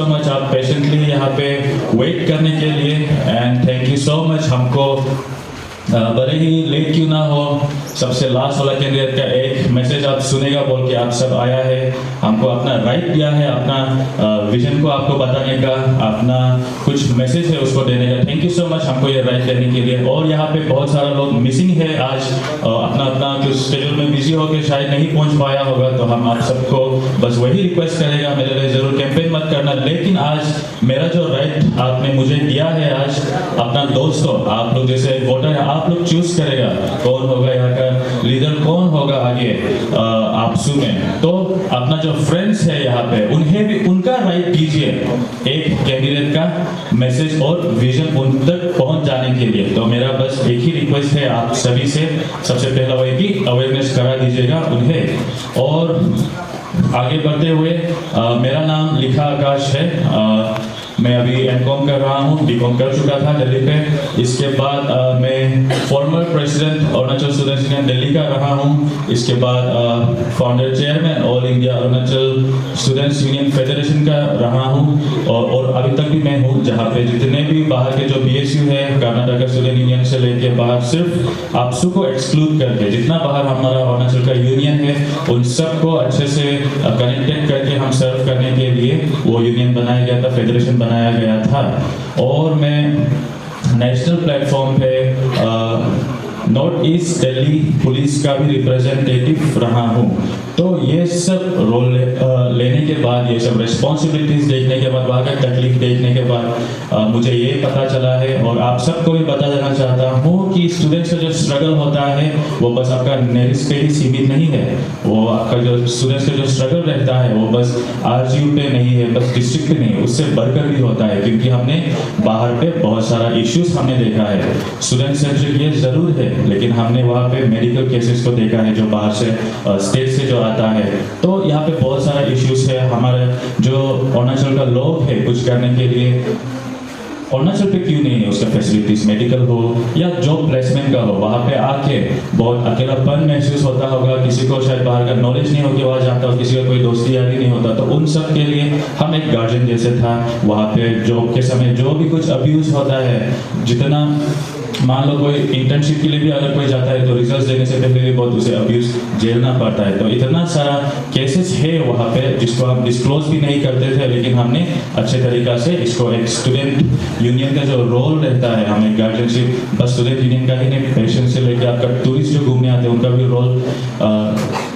So much आप patiently यहाँ पे वेट करने के लिए, and thank you so much हमको भले ही लेट क्यों ना हो, सबसे लास्ट वाला कैंडिडेट का एक मैसेज आप सुनेगा बोल के आप सब आया है, हमको अपना राइट दिया है, अपना विजन को आपको बताने का, अपना कुछ मैसेज है उसको देने का। थैंक यू सो मच हमको ये राइट देने के लिए। और यहाँ पे बहुत सारा लोग मिसिंग है आज, अपना अपना कुछ शेड्यूल में बिजी होकर शायद नहीं पहुँच पाया होगा, तो हम आप सबको बस वही रिक्वेस्ट करेगा, मेरे लिए जरूर कैंपेन मत करना, लेकिन आज मेरा जो राइट आपने मुझे दिया है, आज अपना दोस्तों आप लोग जैसे वोटर है, आप लोग चूज करेगा कौन होगा यहाँ का लीडर, कौन होगा आगे आपसू में। तो अपना जो फ्रेंड्स है यहाँ पे उन्हें भी उनका राइट दीजिए, एक कैंडिडेट का मैसेज और विजन उन तक पहुंच जाने के लिए। तो मेरा बस एक ही रिक्वेस्ट है आप सभी से, सबसे पहला वही कि अवेयरनेस करा दीजिएगा उन्हें। और आगे बढ़ते हुए मेरा नाम लिखा आकाश है, मैं अभी एमकॉम कर रहा हूँ, बीकॉम कर चुका था दिल्ली पे। इसके बाद मैं former president Arunachal students union Delhi का रहा हूँ। इसके बाद founder chairman all India Arunachal students union federation का रहा हूँ, और अभी तक भी मैं हूँ, जहाँ पे जितने भी बाहर के जो BSU है, कर्नाटक स्टूडेंट यूनियन से लेके बाहर, सिर्फ आपसू को एक्सक्लूड करके जितना बाहर हमारा अरुणाचल का यूनियन है, उन सबको अच्छे से कनेक्टेड करके हम सर्व करने के लिए वो यूनियन बनाया गया था, फेडरेशन बनाया गया था। और मैं नेशनल प्लेटफॉर्म पे नॉर्थ ईस्ट दिल्ली पुलिस का भी रिप्रेजेंटेटिव रहा हूँ। तो ये सब रोल लेने के बाद, ये सब रिस्पॉन्सिबिलिटीज देखने के बाद, वहाँ का तकलीफ देखने के बाद मुझे ये पता चला है, और आप सबको भी बता देना चाहता हूँ कि स्टूडेंट्स का जो स्ट्रगल होता है वो बस आपका नेरिस पे ही सीमित नहीं है, वो आपका जो स्टूडेंट्स का जो स्ट्रगल रहता है वो बस RGU पे नहीं है, बस डिस्ट्रिक्ट पे नहीं है, उससे बढ़कर भी होता है। क्योंकि हमने बाहर पे बहुत सारा इश्यूज हमने देखा है, स्टूडेंट सेंट्रिक ये जरूर है, लेकिन हमने वहाँ पे मेडिकल केसेस को देखा है जो बाहर से स्टेट से जो आता है। तो यहाँ पे बहुत सारा इश्यूज है। हमारे जो अरुणाचल का लोग है कुछ करने के लिए अरुणाचल पे क्यों नहीं है उसका फैसिलिटीज, मेडिकल हो या जॉब प्लेसमेंट का हो, वहाँ पे आके बहुत अकेलापन महसूस होता होगा, किसी को शायद बाहर का नॉलेज नहीं होगी, वहाँ जाता हो, किसी का कोई दोस्ती यारी नहीं होता। तो उन सब के लिए हम एक गार्जियन जैसे था। वहाँ पे जॉब के समय जो भी कुछ अब्यूज होता है, जितना मान लो कोई इंटर्नशिप के लिए भी अगर कोई जाता है तो रिजल्ट देने से पहले भी बहुत उसे अब्यूज झेलना पड़ता है। तो इतना सारा केसेस है वहाँ पे जिसको हम डिस्क्लोज भी नहीं करते थे, लेकिन हमने अच्छे तरीका से इसको एक स्टूडेंट यूनियन का जो रोल रहता है, हमें गार्जियनशिप बस स्टूडेंट यूनियन का ही नहीं, पेशेंट से लेकर आपका टूरिस्ट जो घूमने आते हैं उनका भी रोल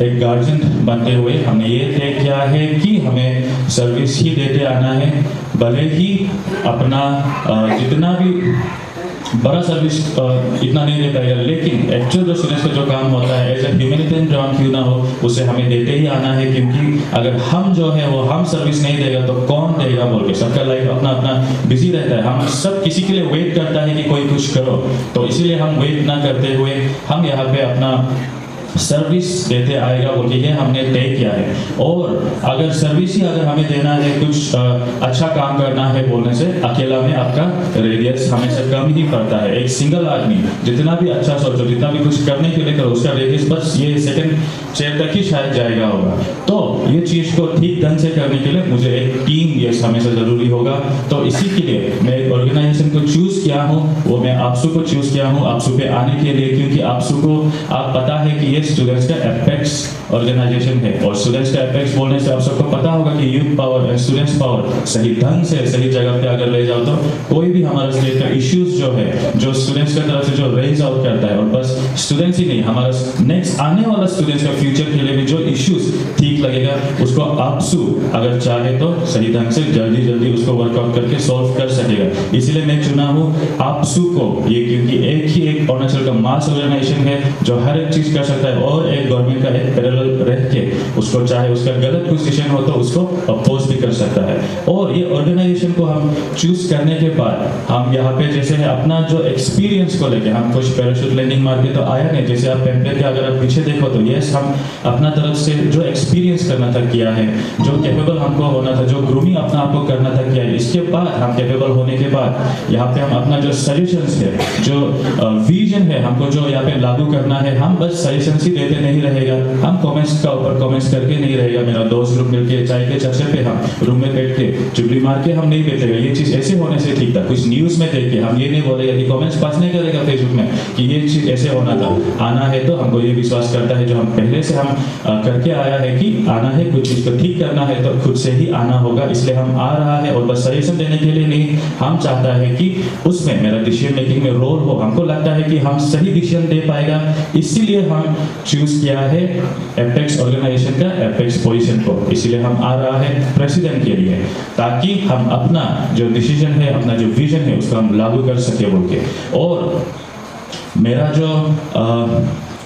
एक गार्जियन बनते हुए हमने ये तय किया है कि हमें सर्विस ही देते आना है, भले ही अपना जितना भी बड़ा सर्विस इतना नहीं दे पाएगा, लेकिन एक्चुअल जो स्टूडेंट्स का जो काम होता है एज ए ह्यूमैनिटेरियन जॉब क्यों ना हो, उसे हमें देते ही आना है। क्योंकि अगर हम जो है वो हम सर्विस नहीं देगा तो कौन देगा बोल के, सबका लाइफ अपना अपना बिजी रहता है, हम सब किसी के लिए वेट करता है कि कोई कुछ करो। तो इसीलिए हम वेट ना करते हुए हम यहाँ पे अपना सर्विस देते आएगा बोल के ये हमने तय किया है। और अगर सर्विस ही अगर हमें देना है, कुछ अच्छा काम करना है बोलने से, अकेला में आपका रेडियस हमेशा कम ही पड़ता है। एक सिंगल आदमी जितना भी अच्छा सोचो, जितना भी कुछ करने के लिए करो, उसका रेडियस बस ये सेकंड चेयर तक ही शायद जाएगा होगा। तो ये चीज को ठीक ढंग से करने के लिए मुझे एक टीम ये हमेशा जरूरी होगा। तो इसी के लिए मैं एक ऑर्गेनाइजेशन को चूज किया हूँ, वो मैं आपसू को चूज किया हूँ आपसू पे आने के लिए। क्योंकि आपसू को आप पता है कि स्टूडेंट्स का एपेक्स ऑर्गेनाइजेशन है, और स्टूडेंट्स का एपेक्स बोलने से आप सबको पता होगा कि youth power and students power सही ढंग से सही जगह पे अगर ले जाओ तो कोई भी हमारा स्टेट का इश्यूज जो है, जो स्टूडेंट्स की तरफ से जो रेज आउट करता है, और बस स्टूडेंट्स ही नहीं, हमारा नेक्स्ट आने वाला स्टूडेंट्स का फ्यूचर के लिए भी जो इश्यूज ठीक लगेगा उसको आपसू अगर चाहे तो सही ढंग से जल्दी जल्दी उसको वर्कआउट करके सॉल्व कर सकेगा। इसलिए मैं चुना हूँ आपसू को ये, क्योंकि एक ही एक अरुणाचल का मास ऑर्गेनाइजेशन है जो हर एक चीज कर सकता है, और एक गवर्नमेंट का एक पैरेलल रह के उसको चाहे उसका गलत कुछ डिसीजन हो तो उसको अपोज भी कर सकता है। और ये ऑर्गेनाइजेशन को हम चूज करने के बाद हम यहाँ पे जैसे है अपना जो एक्सपीरियंस को लेके, हम कुछ पैराशूट लैंडिंग मार के तो आया नहीं, जैसे आप पेम्पलेट के अगर आप पीछे देखो तो यस हम अपना तरफ से जो एक्सपीरियंस करना था किया है, जो कैपेबल हमको होना था, जो ग्रूमिंग अपना आपको करना था किया है। इसके बाद हम कैपेबल होने के बाद यहाँ पे हम अपना जो सजेशंस है, जो विजन है हमको जो यहाँ पे लागू करना है, हम बस सजेशन हंसी देते नहीं रहेगा, हम कमेंट्स का ऊपर कमेंट्स करके नहीं रहेगा। मेरा दोस्त लोग मिलके चाय के चर्चे पे हम रूम में बैठ के चुगली मार के हम नहीं बैठेगा, ये चीज़ ऐसे होने से ठीक था। कुछ न्यूज़ में देख के हम ये नहीं बोलेगा कि कमेंट्स पास नहीं करेगा फेसबुक में कि ये चीज़ ऐसे होना था। आना है तो हमको ये विश्वास करता है जो हम पहले से हम करके आया है कि आना है, कुछ चीज़ को ठीक करना है तो खुद से ही आना होगा, इसलिए हम आ रहा है। और बस सजेशन देने के लिए नहीं, हम चाहता है कि उसमें मेरा डिसीजन मेकिंग में रोल हो। हमको लगता है कि हम सही डिसीजन दे पाएगा, इसीलिए हम चूज किया है एपेक्स ऑर्गेनाइजेशन का एपेक्स पोजीशन को। इसीलिए हम आ रहा है प्रेसिडेंट के लिए, ताकि हम अपना जो डिसीजन है, अपना जो विजन है उसको हम लागू कर सके बोल के। और मेरा जो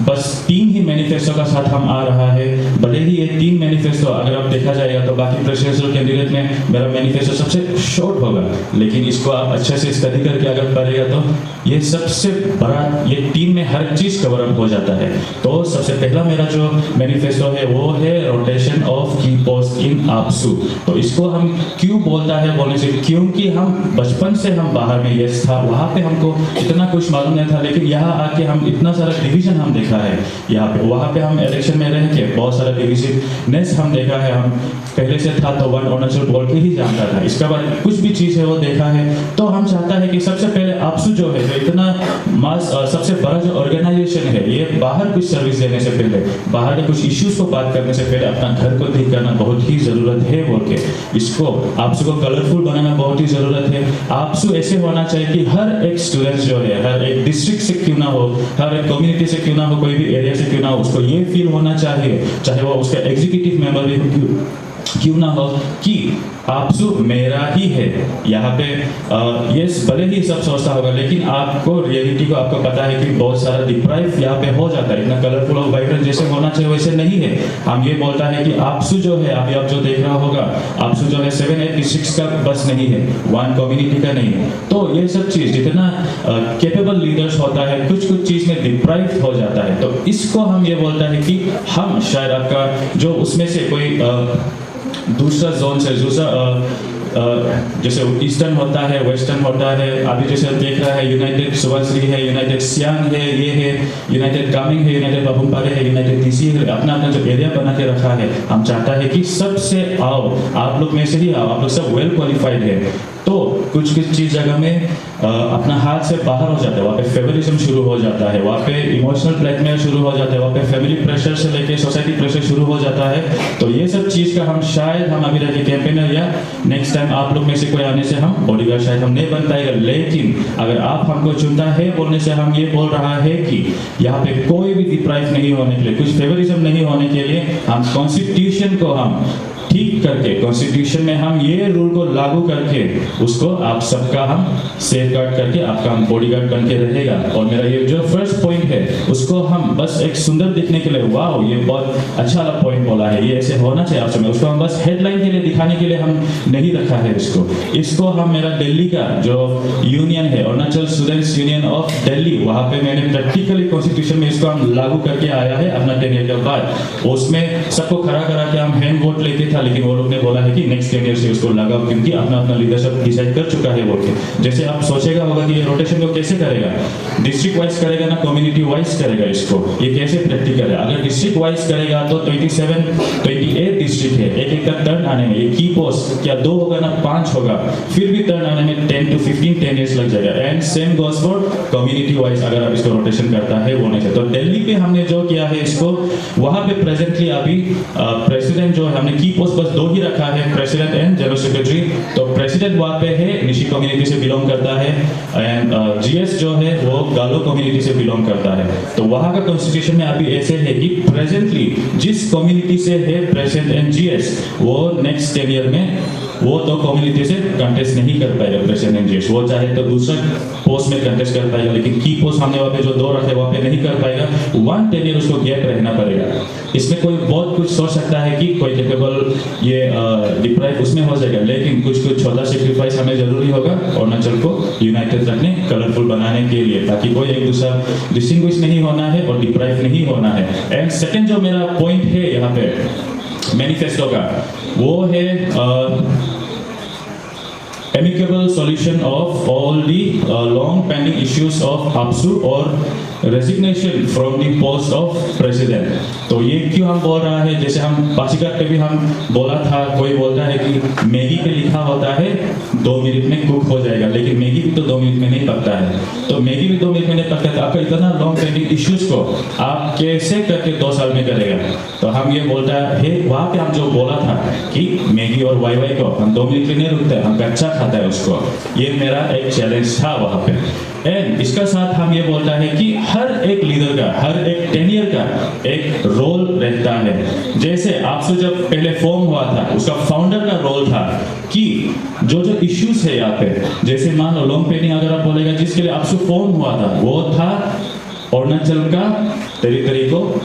बस 3 ही मैनिफेस्टो का साथ हम आ रहा है। भले ही ये 3 मैनिफेस्टो अगर आप देखा जाएगा तो बाकी प्रेसिडेंशियल कैंडिडेट में मेरा मैनिफेस्टो सबसे शॉर्ट होगा, लेकिन इसको आप अच्छे से स्टडी करके अगर पढ़ेगा तो ये सबसे बड़ा, ये 3 में हर चीज़ कवर अप हो जाता है। तो सबसे पहला मेरा जो मैनिफेस्टो है वो है रोटेशन ऑफ की पोस्ट इन आपसू। तो इसको हम क्यों बोलता है बोलने से, क्योंकि हम बचपन से हम बाहर में यस था, वहाँ पे हमको इतना कुछ मालूम नहीं था, लेकिन यहाँ आके हम इतना सारा डिवीजन हम देखा है यहाँ पे। वहाँ पे हम इलेक्शन में रह के बहुत सारा डिविजनेस हम देखा है। हम पहले से था तो 1 अरुणाचल बोल के ही जानता था, इसके बाद कुछ भी चीज़ है वो देखा है। तो हम चाहता है कि सबसे पहले आपसू जो है, जो इतना मास सबसे बड़ा जो ऑर्गेनाइजेशन है, ये बाहर कुछ सर्विस देने से पहले, बाहर के कुछ इश्यूज को बात करने से पहले अपना घर को ठीक करना बहुत ही ज़रूरत है बोल के, इसको आपसू को कलरफुल बनाना बहुत ही ज़रूरत है। आपसू ऐसे होना चाहिए कि हर एक स्टूडेंट जो है, हर एक डिस्ट्रिक्ट से क्यों ना हो, हर एक कम्युनिटी से क्यों ना हो, कोई भी एरिया से क्यों ना हो, उसको ये फील होना चाहिए, चाहे वो उसका एग्जीक्यूटिव मेंबर भी क्यों ना हो, कि आपसू मेरा ही है। यहाँ पे ये भले ही सब सोचता होगा, लेकिन आपको रियलिटी को आपको पता है कि बहुत सारा डिप्राइव यहाँ पे हो जाता है। इतना कलरफुल और वाइब्रेंट जैसे होना चाहिए वैसे नहीं है। हम ये बोलता है कि आपसू जो है, अभी आप जो देख रहा होगा, आपसू जो है 7-8 डिस्ट्रिक्ट्स का बस नहीं है, 1 कम्युनिटी का नहीं है। तो ये सब चीज़ जितना कैपेबल लीडर्स होता है, कुछ कुछ चीज़ में डिप्राइव हो जाता है। तो इसको हम ये बोलता है कि हम शायद आपका जो उसमें से कोई दूसरा जोन से, दूसरा जैसे ईस्टर्न होता है, वेस्टर्न होता है, अभी जैसे देख रहा है यूनाइटेड सुबनसिरी है, यूनाइटेड सियांग है, ये है यूनाइटेड कामिंग है, यूनाइटेड बाबुमपारे है, यूनाइटेड टीसी है, अपना अपना जो एरिया बना के रखा है। हम चाहता है कि सबसे आओ, आप लोग में से ही आओ, आप लोग सब वेल क्वालिफाइड है। तो कुछ कुछ चीज़ जगह में अपना हाथ से बाहर हो जाता है, वहाँ पे फेवरिज्म शुरू हो जाता है, वहाँ पे इमोशनल ब्लैकमेल शुरू हो जाता है, वहाँ पे फैमिली प्रेशर से लेके सोसाइटी प्रेशर शुरू हो जाता है। तो ये सब चीज़ का हम शायद हम अभी रखे कैंपेनर या नेक्स्ट टाइम आप लोग में से कोई आने से हम बॉडीगार्ड शायद हम नहीं बन पाएगा, लेकिन अगर आप हमको चुनता है बोलने से हम ये बोल रहा है कि यहाँ पे कोई भी डिप्राइव नहीं होने के लिए, कुछ फेवरिज्म नहीं होने के लिए, हम कॉन्स्टिट्यूशन को हम ठीक करके, कॉन्स्टिट्यूशन में हम ये रूल को लागू करके उसको आप सबका हम सेफगार्ड करके आपका हम बॉडीगार्ड बन के रहेगा। और मेरा ये जो फर्स्ट पॉइंट है उसको हम बस एक सुंदर दिखने के लिए, वाह ये बहुत अच्छा वाला पॉइंट बोला है, ये ऐसे होना चाहिए आपसे, उसको हम बस हेडलाइन के लिए दिखाने के लिए हम नहीं रखा है इसको हम मेरा दिल्ली का जो यूनियन है, Arunachal students union of Delhi, वहाँ पे मैंने प्रैक्टिकली कॉन्स्टिट्यूशन में इसको हम लागू करके आया है अपना टेनियर के बाद। उसमें सबको खड़ा करा के हम हैंड वोट लेके था, लेकिन वो लोग ने बोला है कि नेक्स्ट टेनियर से उसको लगाओ, क्योंकि अपना अपना लीडरशिप डिसाइड कर चुका है वोट के। जैसे आप सोचेगा होगा कि ये रोटेशन को कैसे करेगा, डिस्ट्रिक्ट वाइज करेगा ना कम्युनिटी वाइज करेगा, इसको ये कैसे प्रैक्टिकल है। अगर डिस्ट्रिक्ट वाइज करेगा तो 28 डिस्ट्रिक्ट है, एक एक का टर्न आने में, ये की पोस्ट क्या 2 होगा ना 5 होगा, फिर भी टर्न आने में 10 to 15 10 years लग जाएगा। And same goes for community wise अगर आप इसको रोटेशन करता है वो नहीं। तो दिल्ली पे हमने जो किया है इसको, वहाँ पे प्रेजेंटली अभी प्रेसिडेंट जो है हमने की पोस्ट बस 2 ही रखा है, प्रेसिडेंट एंड जनरल सेक्रेटरी। तो प्रेसिडेंट वहाँ पे है, निशी कम्युनिटी से बिलोंग करता है, एंड जीएस जो है वो गालो कम्युनिटी से बिलोंग करता है। तो वहाँ का कॉन्स्टिट्यूशन में अभी ऐसे है कि प्रेजेंटली जिस कम्युनिटी से है प्रेसिडेंट एंड जीएस, वो नेक्स्ट 10 ईयर में वो तो कम्युनिटी से कंटेस्ट नहीं कर पाएगा प्रेसिडेंट एंड जीएस, वो चाहे तो दूसरा पोस्ट में कंटेस्ट कर पाएगा, लेकिन की पोस्ट हमने वहाँ पे जो 2 रखे वहाँ पे नहीं कर पाएगा। 1 ईयर उसको गैप रहना पड़ेगा। इसमें कोई बहुत कुछ सोच सकता है कि कोई कैपेबल ये डिप्राइव उसमें हो जाएगा, लेकिन कुछ छोटा सेक्रीफाइस हमें जरूरी होगा अरुणाचल को यूनाइटेड रखने, कलरफुल बनाने के लिए, ताकि कोई एक दूसरा डिस्टिंग्विश नहीं होना है और डिप्राइव नहीं होना है। एंड सेकेंड जो मेरा पॉइंट है यहाँ पे मैनिफेस्टो का, वो है amicable solution of all the long pending issues of APSU और resignation from the post of president. तो ये क्यों हम बोल रहा है, जैसे हम पासीघाट पे भी हम बोला था, कोई बोलता है कि मैगी पे लिखा होता है 2 मिनट में कुक हो जाएगा, लेकिन मैगी भी तो 2 मिनट में नहीं पकता है। तो मैगी भी 2 मिनट में नहीं पकता है, तो आपका इतना लॉन्ग पेंडिंग इश्यूज को आप कैसे करके 2 साल में करेगा। तो हम ये बोलता है वहाँ पे हम जो बोला था कि मैगी और वाई वाई को हम 2 मिनट में नहीं रुकते, हम कच्चा खाता है उसको। ये मेरा एक चैलेंज था वहाँ पे। एंड इसका साथ हम ये बोलता है कि हर एक लीडर का, हर एक टेनियर का एक रोल रहता है। जैसे आपसे जब पहले फॉर्म हुआ था, उसका फाउंडर का रोल था कि जो इश्यूज है यहाँ पे, जैसे मान लो लॉन्ग पेंडिंग अगर आप बोलेगा जिसके लिए आपसे फॉर्म हुआ था, वो था अरुणाचल का टेरिटरी को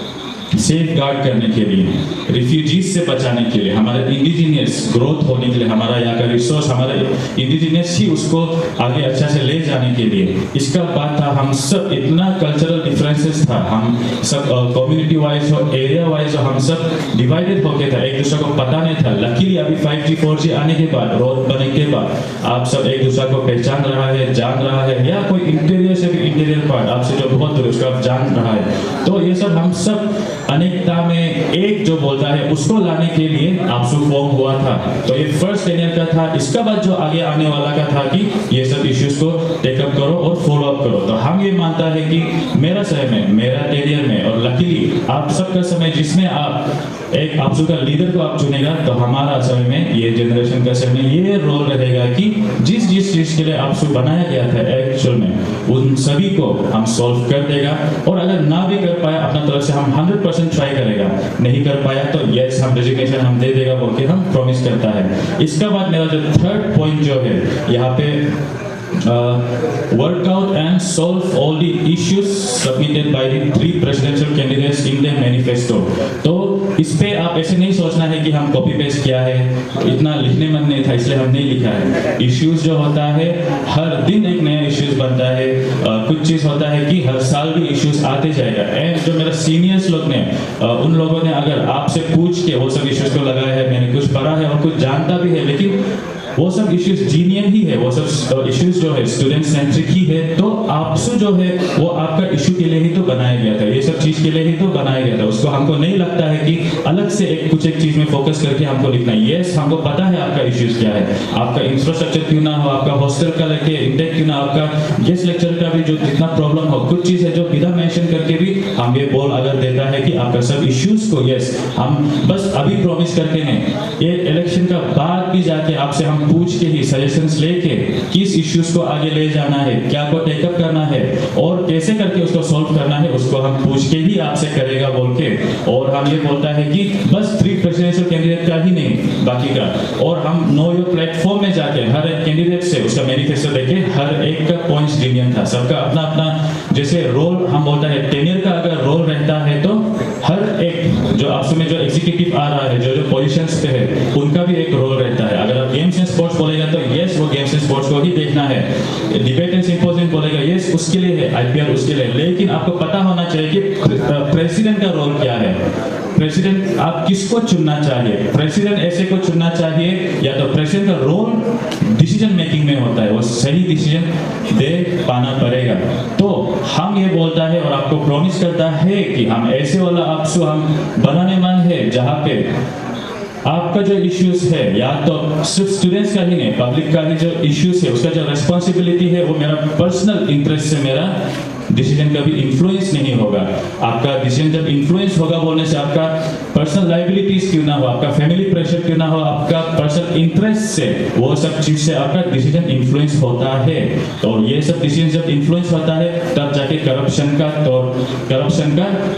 सेफ गार्ड करने के लिए, रिफ्यूजीज से बचाने के लिए, हमारे इंडिजिनियस ग्रोथ होने के लिए, हमारा यहाँ का रिसोर्स हमारे इंडिजिनियस ही उसको आगे अच्छा से ले जाने के लिए। इसका बात था हम सब इतना कल्चरल डिफरेंसेस था, हम सब कम्युनिटी वाइज और एरिया वाइज हम सब डिवाइडेड हो गया था, एक दूसरे को पता नहीं था। लकीली अभी 5G 4G आने के बाद, रोड बनने के बाद आप सब एक दूसरे को पहचान रहा है, जान रहा है, या कोई इंटीरियर से भी इंटीरियर पार्ट आपसे जो बहुत दूर है उसको आप जान रहा है। तो ये सब हम सब अनेकता में एक जो बोलता है उसको लाने के लिए आपसे फॉर्म हुआ था। तो ये फर्स्ट टेनियर का था। इसका बाद जो आगे आने वाला का था कि ये सब इश्यूज को टेकअप करो और फॉलो अप करो। तो हम ये मानता है कि मेरा समय में, मेरा टेनियर में, और लकीली आप सबका समय जिसमें आप एक आपसू का लीडर को आप चुनेगा, तो हमारा समय में, ये जनरेशन का समय में ये रोल रहेगा कि जिस जिस चीज के लिए आपसू बनाया गया था एक्चुअल में, उन सभी को हम सॉल्व कर देगा। और अगर ना भी कर पाया अपना तरफ से हम 100% ट्राई करेगा, नहीं कर पाया तो यस हम रेजिग्नेशन हम दे देगा बोल के हम प्रॉमिस करता है। इसका बाद मेरा जो थर्ड पॉइंट जो है यहाँ पे, work out and solve all the issues submitted by the 3 presidential candidates in their manifesto। तो इस पे आप ऐसे नहीं सोचना है कि हम कॉपी पेस्ट किया है, इतना लिखने मन नहीं था इसलिए हम नहीं लिखा है। इश्यूज जो होता है हर दिन एक नया इश्यूज बनता है, कुछ चीज होता है कि हर साल भी इश्यूज आते जाएगा। एंड जो मेरा सीनियर्स लोग ने, उन लोगों ने अगर आपसे पूछ के वो सब इश्यूज को लगाया है, मैंने कुछ पढ़ा है और कुछ जानता भी है, लेकिन वो सब इश्यूज जीनियन ही है, वो सब इश्यूज जो है स्टूडेंट सेंट्रिक ही है। तो आपसे जो है वो आपका इशू के लिए ही तो बनाया गया था, ये सब चीज के लिए ही तो बनाया गया था। उसको हमको नहीं लगता है कि अलग से कुछ एक चीज में फोकस करके हमको लिखना है। यस हमको पता है आपका इश्यूज क्या है, आपका इंफ्रास्ट्रक्चर क्यों ना हो, आपका हॉस्टल का लेके इंटेक क्यों ना, आपका गेस्ट लेक्चर का भी जो जितना प्रॉब्लम हो, कुछ चीज है जो बिना मेंशन करके भी हम ये बोल अगर देता है कि आपका सब इश्यूज को, यस हम बस अभी प्रॉमिस करके नहीं, ये इलेक्शन का बाद भी जाके आपसे हम पूछ के ही सजेशंस लेके किस इश्यूज को आगे ले जाना है, क्या को टेकअप करना है और कैसे करके उसको सॉल्व करना है, उसको हम पूछ के ही आपसे करेगा बोल के। और हम ये बोलता है कि बस 3 प्रेसिडेंशियल कैंडिडेट का ही नहीं, बाकी का, और हम नो योर प्लेटफॉर्म में जाके हर एक कैंडिडेट से उसका मैनिफेस्टो देखे, हर एक का पॉइंट्स यूनियन था, सबका अपना अपना जैसे रोल हम बोलता है टेनियर का अगर रोल रहता है, तो हर एक जो आपसे में जो एग्जीक्यूटिव आ रहा है, जो पोजीशंस पे है, उनका भी एक रोल रहता है। अगर आप गेम्स एंड स्पोर्ट्स बोलेगा तो यस वो गेम्स एंड स्पोर्ट्स को ही देखना है, डिबेट एंड सिंपोजियम बोलेगा यस उसके लिए है, आईपीआर उसके लिए, लेकिन आपको पता होना चाहिए कि प्रेसिडेंट का रोल क्या है। प्रेसिडेंट आप किसको चुनना चाहिए, प्रेसिडेंट ऐसे को चुनना चाहिए, या तो प्रेसिडेंट का रोल डिसीजन मेकिंग में होता है, वो सही डिसीजन दे पाना पड़ेगा। तो हम ये बोलता है और आपको प्रॉमिस करता है कि हम ऐसे वाला आपसे हम बनाने मन है जहाँ पे आपका जो इश्यूज है, या तो सिर्फ स्टूडेंट्स का ही नहीं, पब्लिक का ही जो इश्यूज है, उसका जो रिस्पॉन्सिबिलिटी है, वो मेरा पर्सनल इंटरेस्ट से मेरा डिसीजन कभी इन्फ्लुएंस नहीं होगा। आपका डिसीजन जब इन्फ्लुएंस होगा बोलने से आपका पर्सनल लायबिलिटीज क्यों ना हो, आपका फैमिली प्रेशर क्यों ना हो, आपका पर्सनल इंटरेस्ट से, वो सब चीज से आपका डिसीजन इन्फ्लुएंस होता है। तो ये सब डिसीजन जब इन्फ्लुएंस होता है तब जाके करप्शन का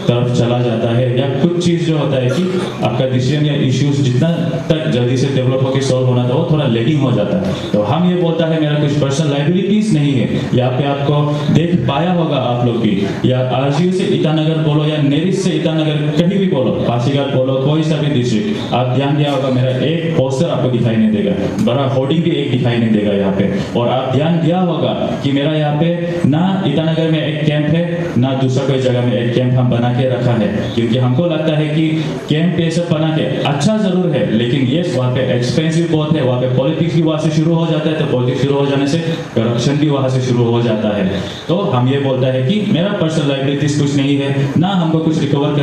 तरफ चला जाता है, या कुछ चीज जो होता है कि आपका डिसीजन या इश्यूज जितना तक जल्दी से डेवलप होकर सॉल्व होना था वो थोड़ा लेगिंग हो जाता है। तो हम ये बोलता है मेरा कुछ पर्सनल लायबिलिटीज नहीं है, यहाँ पे आपको देख पाया होगा आप लोग भी, या आरजीयू से ईटानगर बोलो या नेरिस से ईटानगर कहीं भी बोलो, पासीघाट बोलो, कोई सा भी डिस्ट्रिक्ट, आप ध्यान दिया होगा मेरा एक पोस्टर आपको दिखाई नहीं देगा, बड़ा होर्डिंग भी एक दिखाई नहीं देगा यहाँ पे। और आप ध्यान दिया होगा कि मेरा यहाँ पे ना ईटानगर में एक कैंप है, ना दूसरा कोई जगह में एक कैंप हम बना के रखा है, क्योंकि हमको लगता है कि कैंप ये सब बना के अच्छा जरूर है, लेकिन ये वहाँ पे एक्सपेंसिव बहुत है, वहाँ पे पॉलिटिक्स भी वहाँ से शुरू हो जाता है, तो पॉलिटिक्स शुरू हो जाने से करप्शन भी वहाँ से शुरू हो जाता है। तो हम ये बोलते हैं है कि मेरा पर्सनल लाइबिलिटीज कुछ नहीं है, ना हमको कुछ रिकवर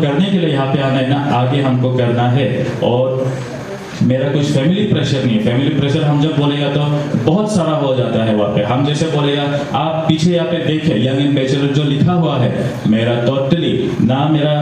करने के लिए यहाँ पे आना है, ना आगे हमको करना है। और मेरा कुछ फैमिली प्रेशर नहीं है। फैमिली प्रेशर हम जब बोलेगा तो बहुत सारा हो जाता है वहाँ पे। हम जैसे बोलेगा, आप पीछे यहाँ पे देखें यंग एंड बैचलर जो लिखा हुआ है, मेरा टोटली ना मेरा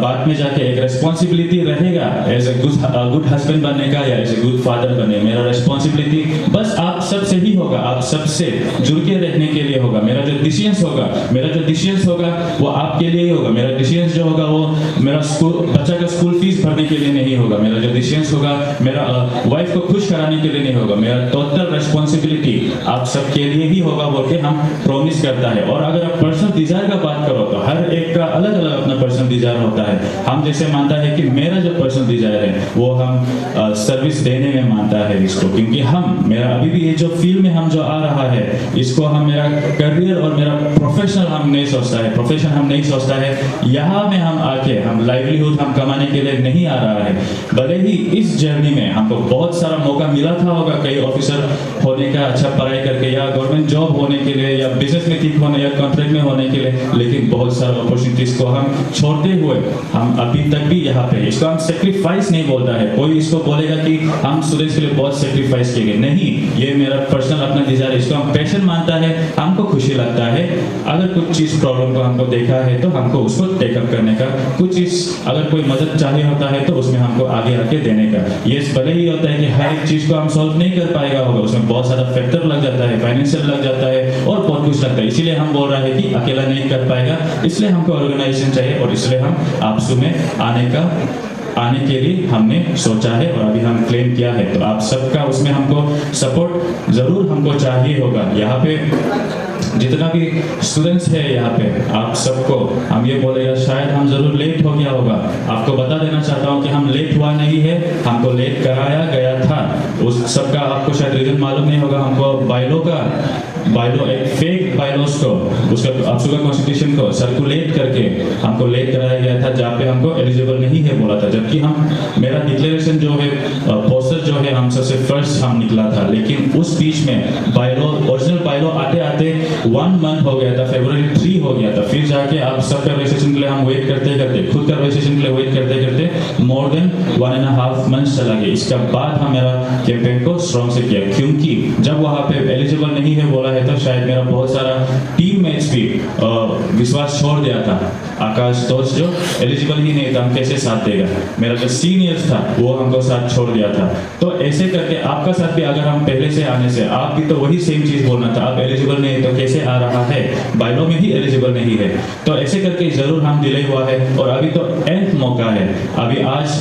बाद में जाके एक रेस्पॉन्सिबिलिटी रहेगा एज ए गुड हस्बैंड बनने का या एज ए गुड फादर बनने। मेरा रेस्पॉन्सिबिलिटी बस आप सबसे ही होगा, आप सबसे जुड़ के रहने के लिए होगा। मेरा जो डिसीजंस होगा वो आपके लिए ही होगा। मेरा डिसीजंस जो होगा वो मेरा बच्चा का स्कूल फीस भरने के लिए नहीं होगा। मेरा जो डिसीजंस होगा मेरा वाइफ को खुश कराने के लिए नहीं होगा। मेरा टोटल रेस्पॉन्सिबिलिटी आप सबके लिए ही होगा बोल के हम प्रॉमिस करता है। और अगर आप पर्सनल डिजायर का बात करो तो हर एक का अलग अलग अपना पर्सनल डिजायर होता है। हम जैसे मानता है कि मेरा जो पर्सनल डिजायर है वो हम सर्विस देने में मानता है इसको, क्योंकि मेरा अभी भी ये जो फील्ड में हम जो आ रहा है इसको हम मेरा करियर और मेरा प्रोफेशन हम नहीं सोचता है। यहाँ में हम आके हम लाइवलीहुड हम कमाने के लिए नहीं आ रहा है। भले ही इस जर्नी में हमको बहुत सारा मौका मिला था होगा, कई ऑफिसर होने का, अच्छा पढ़ाई करके या गवर्नमेंट जॉब होने के लिए या बिजनेस में ठीक होने या कॉन्ट्रैक्ट में होने के लिए, लेकिन बहुत सारे अपॉर्चुनिटीज को हम छोड़ते हुए हम अभी तक भी यहाँ पे। इसको हम सेक्रीफाइस नहीं बोलता है। कोई इसको बोलेगा कि हम सुरेश के लिए बहुत सेक्रीफाइस किए, नहीं, ये मेरा पर्सनल अपना डिजायर, इसको हम पैशन मानता है, हमको खुशी लगता है। अगर कुछ चीज प्रॉब्लम को हमको देखा है तो हमको उसको टेकअप करने का, कुछ चीज अगर कोई मदद चाहिए होता है तो उसमें हमको आगे आके देने का। ये भले ही होता है कि हर एक चीज को हम सॉल्व नहीं कर पाएगा होगा, उसमें बहुत सारा फैक्टर लग जाता है, फाइनेंशियल लग जाता है और बहुत कुछ लगता है। इसीलिए हम बोल रहे हैं कि अकेला नहीं कर पाएगा, इसलिए हमको ऑर्गेनाइजेशन चाहिए और इसलिए हम आपसू में आने के लिए हमने सोचा है और अभी हम क्लेम किया है। तो आप सबका उसमें हमको सपोर्ट जरूर हमको चाहिए होगा। यहाँ पे जितना भी स्टूडेंट्स है यहाँ पे, आप सबको हम ये बोलेगा, शायद हम जरूर लेट हो गया होगा। आपको बता देना चाहता हूँ कि हम लेट हुआ नहीं है, हमको लेट कराया गया था। उस सबका आपको शायद रीजन मालूम नहीं होगा। हमको बाइलो एक फेक बाइलोस को, उसका आपका कॉन्स्टिट्यूशन को सर्कुलेट करके हमको लेट कराया गया था, जहाँ पे हमको एलिजिबल नहीं है बोला था। जबकि मेरा डिक्लेरेशन जो है, पोस्टर जो है, हम सबसे फर्स्ट हम निकला था। लेकिन उस बीच में ओरिजिनल बाइलो आते 1 मंथ हो गया था, February 3 हो गया था। फिर जाके आप सबका रजिस्ट्रेशन के लिए हम वेट करते खुद का रजिस्ट्रेशन के लिए वेट करते मोर देन 1.5 मंथ चला गया। इसके बाद हम मेरा कैंपेन को स्ट्रॉन्ग से किया, क्योंकि जब वहाँ पे एलिजिबल नहीं है बोला है तो शायद मेरा बहुत सारा टीम मेट्स भी विश्वास छोड़ दिया था। आकाश दोस्त जो एलिजिबल ही नहीं था, हम कैसे साथ देगा। मेरा जो सीनियर्स था वो हमको साथ छोड़ दिया था। तो ऐसे करके आपका साथ भी अगर हम पहले से आने से, आप भी तो वही सेम चीज बोलना था, आप एलिजिबल नहीं तो कैसे आ रहा है, बाइलो में ही एलिजिबल नहीं है। तो ऐसे करके जरूर हम डिले हुआ है और अभी तो एंड मौका है। अभी आज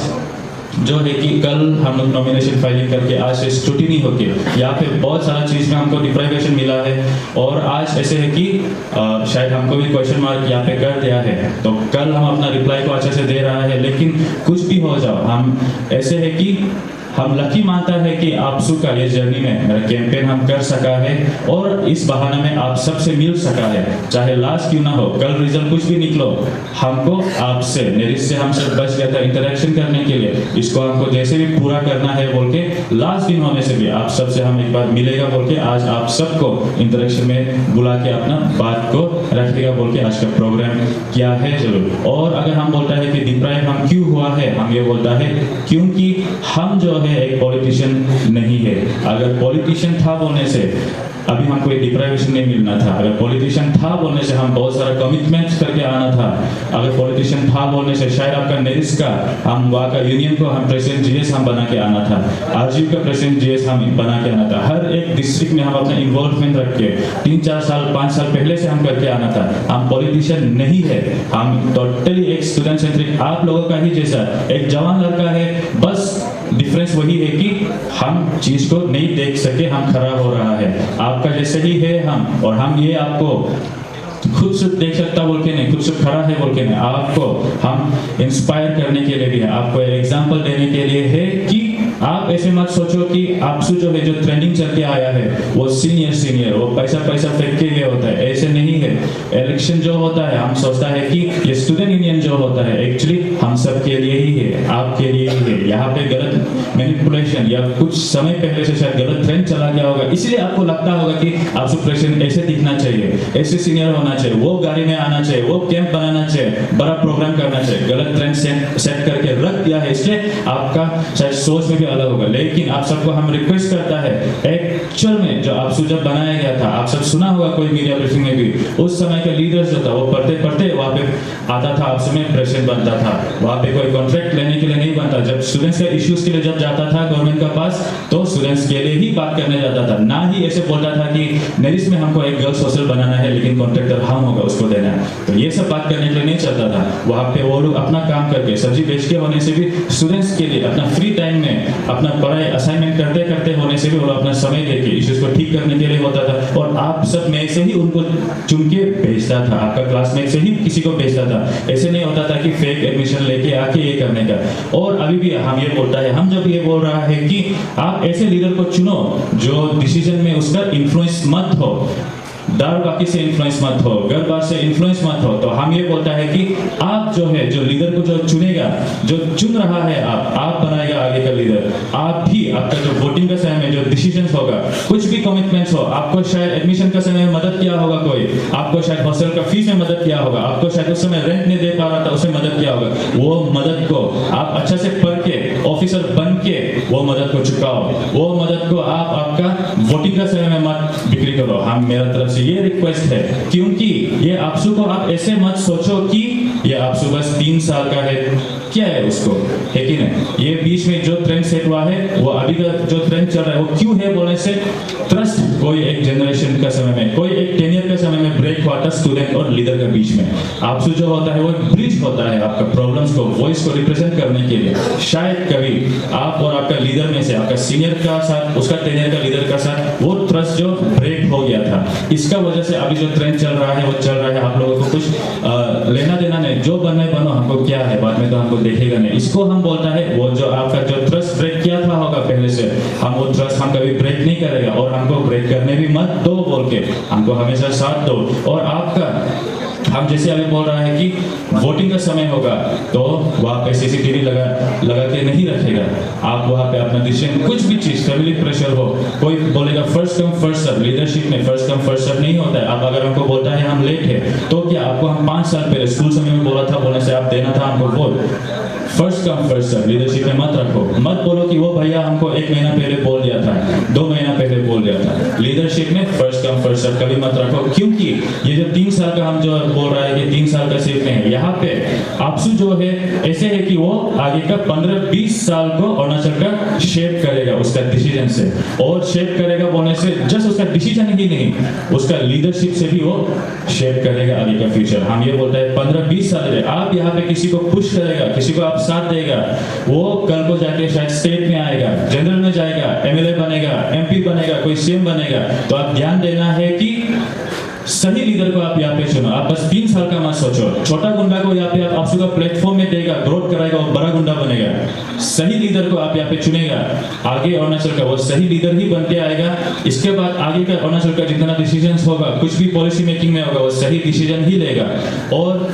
जो है कि कल हम लोग नॉमिनेशन फाइलिंग करके आज से स्क्रूटिनी होके यहाँ पे बहुत सारा चीज़ में हमको डिप्राइवेशन मिला है। और आज ऐसे है कि शायद हमको भी क्वेश्चन मार्क यहाँ पे कर दिया है, तो कल हम अपना रिप्लाई को अच्छे से दे रहा है। लेकिन कुछ भी हो जाओ, हम ऐसे है कि हम लकी मानता है कि आपसू का ये जर्नी में मेरा कैंपेन हम कर सका है और इस बहाने में आप सबसे मिल सका है। चाहे लास्ट क्यों ना हो, कल रिजल्ट कुछ भी निकलो, हमको आपसे नेरिस से हमसे बच गया था इंटरेक्शन करने के लिए। इसको हमको जैसे भी पूरा करना है बोल के, लास्ट दिन होने से भी आप सबसे हम एक बार मिलेगा बोल के आज आप सबको इंटरेक्शन में बुला के अपना बात को रखेगा बोल के आज का प्रोग्राम किया है जरूर। और अगर हम बोलता है कि डिप्राइव हम क्यों हुआ है, हम ये बोलता है क्योंकि हम जो एक पॉलिटिशियन नहीं है। अगर पॉलिटिशियन था बोलने से अभी हमको एक डिप्राइवेशन नहीं मिलना था। अगर पॉलिटिशियन था बोलने से हम बहुत सारा कमिटमेंट्स करके आना था। अगर पॉलिटिशियन था बोलने से शायद आपका नेरिस का, हम वहाँ का यूनियन को हम प्रेसिडेंट जीएस हम बना के आना था, आरजीयू का प्रेसिडेंट जीएस हम बना के आना था। हर एक डिस्ट्रिक्ट में हम अपना इन्वॉल्वमेंट रख के 3-4 साल 5 साल पहले से हम करके आना था। हम पॉलिटिशियन नहीं है, हम टोटली एक स्टूडेंट सेंट्रिक आप लोगों का ही जैसा एक जवान लड़का है। बस डिफरेंस वही है कि हम चीज को नहीं देख सके, हम खड़ा हो रहा है आपका जैसे ही है हम। और हम ये आपको खुद से देख सकता बोल के नहीं, खुद से खड़ा है बोल के नहीं, आपको हम इंस्पायर करने के लिए भी है, आपको एग्जाम्पल देने के लिए है कि आप ऐसे मत सोचो कि आपसू जो है, जो ट्रेंडिंग चल के आया है वो सीनियर वो पैसा फेंक के लिए होता है, ऐसे नहीं है। इलेक्शन जो होता है हम सोचता है कि ये स्टूडेंट यूनियन जो होता है एक्चुअली हम सब के लिए ही है, आपके लिए ही है। यहाँ पे गलत मैनिपुलेशन या कुछ समय पहले से शायद गलत ट्रेंड चला गया होगा, इसलिए आपको लगता होगा कि आपसू प्रेसिडेंट ऐसे दिखना चाहिए, ऐसे सीनियर होना चाहिए, वो गाड़ी में आना चाहिए, वो कैंप बनाना चाहिए, बड़ा प्रोग्राम करना चाहिए। गलत ट्रेंड सेट करके रख दिया है, इसलिए आपका शायद सोच में भी अलग होगा। लेकिन आप सबको हम रिक्वेस्ट करता है, एक्चुअल में जो आपसू जब बनाया गया था, आप सब सुना होगा कोई मीडिया ब्रीफिंग में भी, उस समय का लीडर्स जो था वो पढ़ते वहाँ पे आता था, आपसू में प्रेसिडेंट बनता था। वहाँ पे कोई कॉन्ट्रैक्ट लेने के लिए नहीं बनता। जब स्टूडेंट्स के इश्यूज के लिए जब जाता था गवर्नमेंट का पास, तो स्टूडेंट्स के लिए ही बात करने जाता था, ना ही ऐसे बोलता था कि नेरिस में हमको एक गर्ल्स हॉस्टल बनाना है लेकिन कॉन्ट्रैक्टर हम होगा उसको देना है। तो ये सब बात करने के लिए नहीं चलता था। वहाँ पे वो लोग अपना काम करके सब्जी बेच के होने से भी स्टूडेंट्स के लिए अपना फ्री टाइम में अपना पढ़ाई असाइनमेंट करते होने से भी वो अपना समय देके इश्यूज को ठीक करने के लिए होता था। और आप सब में से ही उनको चुन के भेजता था, आपका क्लासमेट से ही किसी को भेजता था। ऐसे नहीं होता था कि फेक एडमिशन लेके आके ये करने का। और अभी भी हम ये बोलता है, हम जब ये बोल रहा है कि आप ऐसे लीडर को चुनो जो डिसीजन में उसका इन्फ्लुएंस मत हो, दारू बाकी से इन्फ्लुएंस मत हो, घर बार से इन्फ्लुएंस मत हो। तो हम ये बोलता है कि आप जो है, जो लीडर को जो चुनेगा, जो चुन रहा है आप बनाएगा आगे का लीडर। आप भी आपका जो वोटिंग का समय में जो डिसीजंस होगा, कुछ भी कमिटमेंट्स हो, आपको शायद एडमिशन का समय में मदद किया होगा कोई, आपको शायद हॉस्टल का फीस में मदद किया होगा, आपको शायद उस समय रेंट नहीं दे पा रहा था उसमें मदद किया होगा, वो मदद को आप अच्छा से पढ़ के ऑफिसर बन के वो मदद को चुकाओ। वो मदद को आप आपका वोटिंग का समय में मत बिक्री करो। हम मेरा तरफ से ये रिक्वेस्ट है, क्योंकि ये आपसू को आप ऐसे मत सोचो कि ये आपसू बस 3 साल का है, क्या है उसको, है कि नहीं। ये बीच में जो ट्रेंड सेट हुआ है, वो अभी का जो ट्रेंड चल रहा है वो क्यों है बोलने से, ट्रस्ट कोई एक जनरेशन का समय में, कोई एक टेनियर का समय में ब्रेक हुआ था स्टूडेंट और लीडर के बीच में। आपसू जो होता है वो एक ब्रिज होता है आपका प्रॉब्लम्स को, वॉइस को रिप्रेजेंट करने के लिए। शायद कभी आप और आपका लीडर में से, आपका सीनियर का साथ उसका टेनियर का लीडर का साथ वो ट्रस्ट जो ब्रेक हो गया था, इसका वजह से अभी जो ट्रेंड चल रहा है वो चल रहा है। आप लोगों को कुछ लेना देना नहीं, जो बनना है बनो, हमको क्या है बाद में तो हमको देखेगा नहीं। इसको हम बोलता है वो जो आपका जो ट्रस्ट ब्रेक किया था होगा पहले से, हम वो ट्रस्ट हम कभी ब्रेक नहीं करेगा और हमको ब्रेक करने भी मत दो बोल के हमको हमेशा साथ दो। और आपका हम जैसे अभी बोल रहा है कि वोटिंग का समय होगा तो वहाँ पे सीसीटीवी लगा के नहीं रखेगा। आप वहाँ पे अपना डिसीजन, कुछ भी चीज, फैमिली प्रेशर हो, कोई बोलेगा first come first serve, leadership में फर्स्ट कम फर्स्ट सर्व नहीं होता है। आप अगर हमको बोलता है हम लेट है, तो क्या आपको हम 5 साल पहले स्कूल समय में बोला था, बोलने से आप देना था हमको vote. First come first serve leadership में मत रखो। मत बोलो कि वो भैया हमको 1 महीना पहले बोल दिया था, 2 महीना पहले बोल दिया था। लीडरशिप में फर्स्ट कम फर्स्ट सर्व कभी मत रखो, क्योंकि ये जो 3 साल का हम जो बोल रहा है कि 3 साल का सिर्फ नहीं, यहाँ पे आपसू जो है ऐसे है कि वो आगे का 15-20 साल को अरुणाचल का शेप करेगा उसका डिसीजन से। और शेप करेगा बोलने से जस्ट उसका डिसीजन ही नहीं, उसका लीडरशिप से भी वो शेप करेगा आगे का फ्यूचर। हम ये बोलते हैं 15-20 साल में आप यहाँ पे किसी को पुश करेगा, किसी को आप साथ देगा, वो कल को जाके शायद स्टेट में आएगा, जनरल में जाएगा, एमएलए बनेगा, एमपी बनेगा, कोई सीएम बनेगा। तो आप ध्यान देना है कि सही लीडर को आप यहाँ पे चुनो। आप बस 3 साल का मत सोचो। छोटा गुंडा को यहाँ पे आप आपका प्लेटफॉर्म में देगा, ग्रोथ कराएगा और बड़ा गुंडा बनेगा। सही लीडर को आप यहाँ पे चुनेगा, आगे अरुणाचल का वो सही लीडर ही बन के आएगा। इसके बाद आगे का अरुणाचल का जितना डिसीजन होगा, कुछ भी पॉलिसी मेकिंग में होगा, वो सही डिसीजन ही लेगा। और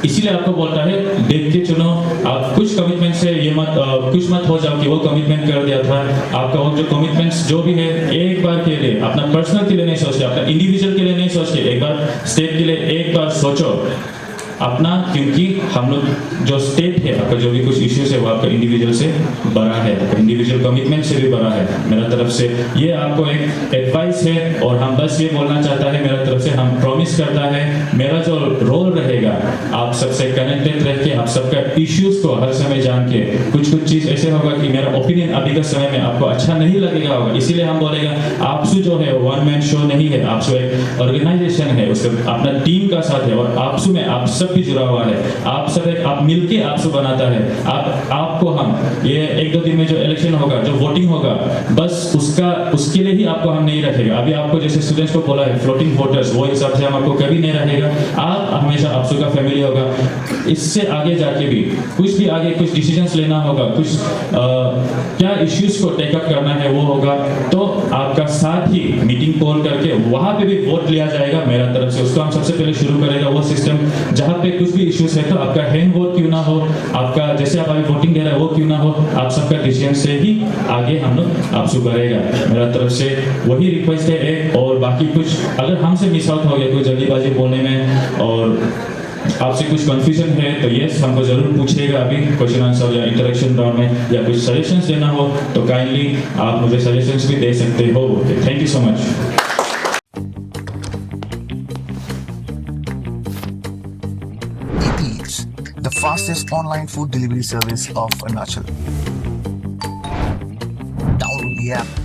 इसीलिए आपको बोलता है देख के चुनो। आप कुछ कमिटमेंट से ये मत कुछ मत हो जाओ कि वो कमिटमेंट कर दिया था। आपका वो जो कमिटमेंट्स जो भी है, एक बार के लिए, अपना पर्सनल के लिए नहीं सोचते, अपना इंडिविजुअल के लिए नहीं सोचते, एक बार स्टेट के लिए एक बार सोचो अपना। क्योंकि हम लोग जो स्टेट है, आपका जो भी कुछ इश्यूज है वो आपका इंडिविजुअल से बड़ा है, इंडिविजुअल कमिटमेंट से भी बड़ा है। मेरा तरफ से ये आपको एक एडवाइस है और हम बस ये बोलना चाहता है, मेरा तरफ से हम प्रॉमिस करता है, मेरा जो रोल रहेगा आप सबसे कनेक्टेड रह के, आप सबका इश्यूज को हर समय जान के, कुछ चीज ऐसे होगा कि मेरा ओपिनियन अभी के समय में आपको अच्छा नहीं लगेगा होगा, इसीलिए हम बोलेगा आपसू जो है वन मैन शो नहीं है, आपसू एक ऑर्गेनाइजेशन है, उसका अपना टीम का साथ है। और आपसू में आप सब सब भी जुड़ा हुआ है। आप सब एक आप मिलके आप सब बनाता है। आपको हम ये 1-2 दिन में जो इलेक्शन होगा, जो वोटिंग होगा, बस उसके लिए ही आपको हम नहीं रखेगा। अभी आपको जैसे स्टूडेंट्स को बोला है फ्लोटिंग वोटर्स, वो हिसाब से हम आपको कभी नहीं रहेगा। आप हमेशा आप सबका फैमिली होगा। इससे आगे जाके भी आगे कुछ डिसीजंस लेना होगा, कुछ क्या इश्यूज को टेकअप करना है वो होगा, तो आपका साथ ही मीटिंग कॉल करके वहां पे भी वोट लिया जाएगा मेरा तरफ से। उसको हम सबसे पहले शुरू करेगा वो सिस्टम, जहां पे कुछ भी इश्यूज है तो आपका हैंड वोट क्यों ना हो, आपका जैसे आप अभी वोटिंग दे रहे हैं वो क्यों ना हो, आप सबका डिसीजन से ही आगे हम लोग आपसे करेगा। मेरा तरफ से वही रिक्वेस्ट है। और बाकी कुछ अगर हमसे मिस आउट हो गया कोई जल्दीबाजी बोलने में और आपसे कुछ कंफ्यूजन है तो यस हमको जरूर पूछिएगा। अभी क्वेश्चन आंसर या इंटरेक्शन राउंड में या कुछ सजेशंस देना हो तो काइंडली आप मुझे सजेशंस भी दे सकते हो। Thank you so much. Eats, the fastest online food delivery service of Arunachal. Download the app